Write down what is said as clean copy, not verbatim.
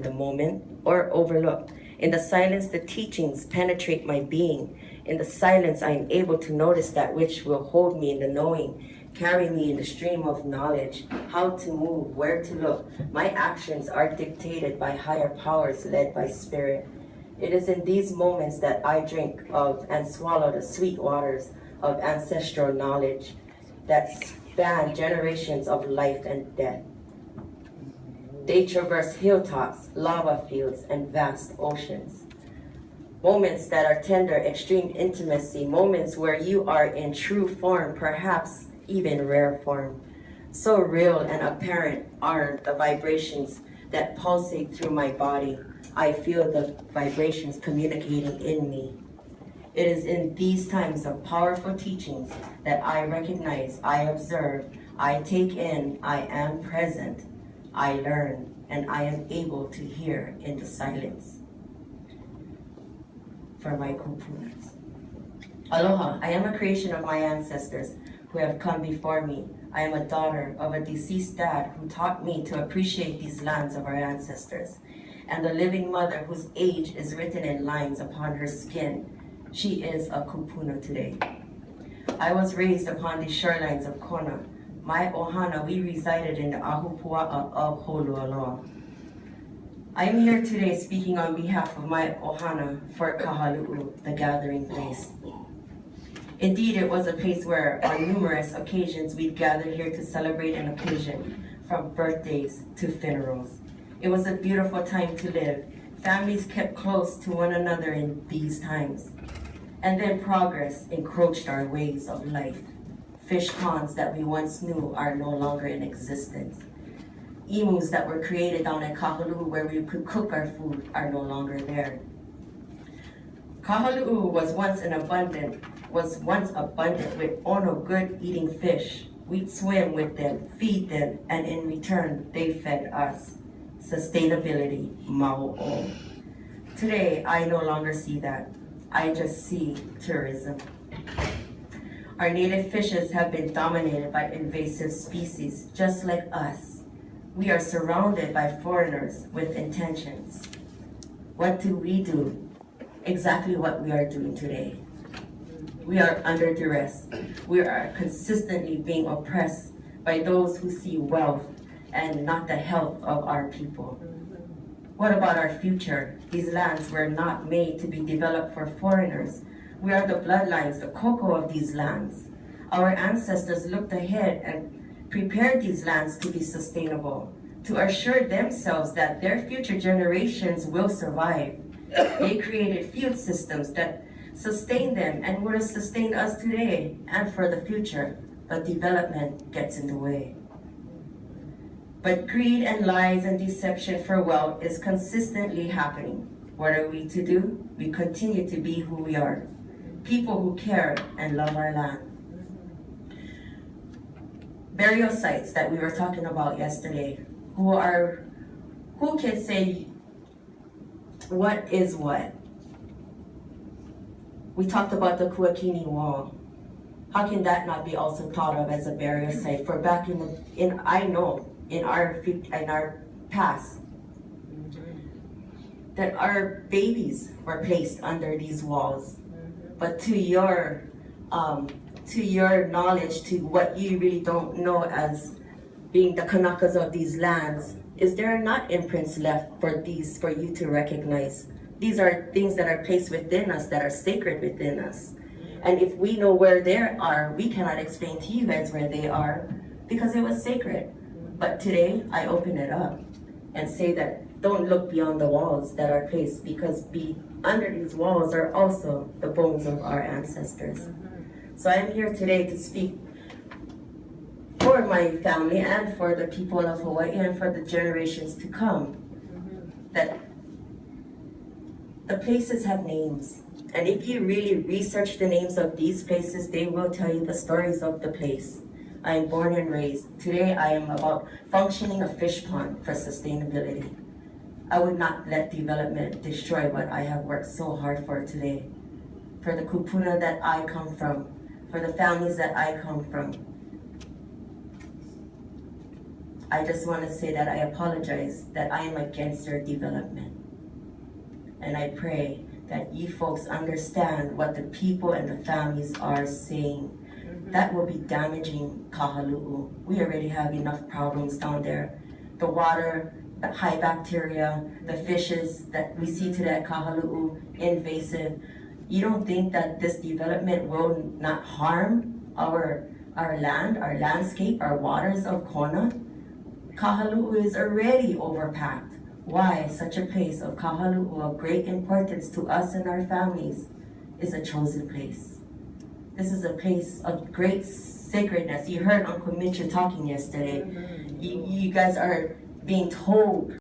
the moment or overlook. In the silence, the teachings penetrate my being. In the silence, I am able to notice that which will hold me in the knowing, carry me in the stream of knowledge, how to move, where to look. My actions are dictated by higher powers led by spirit. It is in these moments that I drink of and swallow the sweet waters of ancestral knowledge that span generations of life and death. They traverse hilltops, lava fields, and vast oceans. Moments that are tender, extreme intimacy, moments where you are in true form, perhaps even rare form. So real and apparent are the vibrations that pulsate through my body. I feel the vibrations communicating in me. It is in these times of powerful teachings that I recognize, I observe, I take in, I am present, I learn, and I am able to hear in the silence. For my kupunas. Aloha, I am a creation of my ancestors who have come before me. I am a daughter of a deceased dad who taught me to appreciate these lands of our ancestors, and a living mother whose age is written in lines upon her skin. She is a kupuna today. I was raised upon the shorelines of Kona. My ohana, we resided in the ahupua'a of Holualoa. I am here today speaking on behalf of my ohana for Kahalu'u, the gathering place. Indeed, it was a place where on numerous occasions we'd gather here to celebrate an occasion, from birthdays to funerals. It was a beautiful time to live. Families kept close to one another in these times. And then progress encroached our ways of life. Fish ponds that we once knew are no longer in existence. Emus that were created down at Kahalu'u where we could cook our food are no longer there. Kahalu'u was once abundant with ono good eating fish. We'd swim with them, feed them, and in return they fed us. Sustainability, mau'o. Today I no longer see that. I just see tourism. Our native fishes have been dominated by invasive species, just like us. We are surrounded by foreigners with intentions. What do? Exactly what we are doing today. We are under duress. We are consistently being oppressed by those who see wealth and not the health of our people. What about our future? These lands were not made to be developed for foreigners. We are the bloodlines, the cocoa of these lands. Our ancestors looked ahead and prepared these lands to be sustainable, to assure themselves that their future generations will survive. They created food systems that sustain them and would have sustained us today and for the future, but development gets in the way. But greed and lies and deception for wealth is consistently happening. What are we to do? We continue to be who we are, people who care and love our land. Burial sites that we were talking about yesterday, who can say what is what? We talked about the Kuakini wall. How can that not be also thought of as a burial site? For back in our past, that our babies were placed under these walls. But to your knowledge, to what you really don't know as being the Kanakas of these lands, is there not imprints left for you to recognize? These are things that are placed within us, that are sacred within us. And if we know where they are, we cannot explain to you guys where they are because it was sacred. But today, I open it up and say that don't look beyond the walls that are placed, because under these walls are also the bones of our ancestors. So I'm here today to speak for my family and for the people of Hawaii and for the generations to come, that the places have names. And if you really research the names of these places, they will tell you the stories of the place. I am born and raised. Today I am about functioning a fish pond for sustainability. I would not let development destroy what I have worked so hard for today. For the kupuna that I come from, for the families that I come from. I just want to say that I apologize that I am against your development. And I pray that you folks understand what the people and the families are saying. That will be damaging Kahalu'u. We already have enough problems down there. The water, the high bacteria, the fishes that we see today at Kahalu'u, invasive. You don't think that this development will not harm our land, our landscape, our waters of Kona? Kahalu'u is already overpacked. Why such a place of Kahalu'u of great importance to us and our families is a chosen place. This is a place of great sacredness. You heard Uncle Mitchell talking yesterday. You guys are being told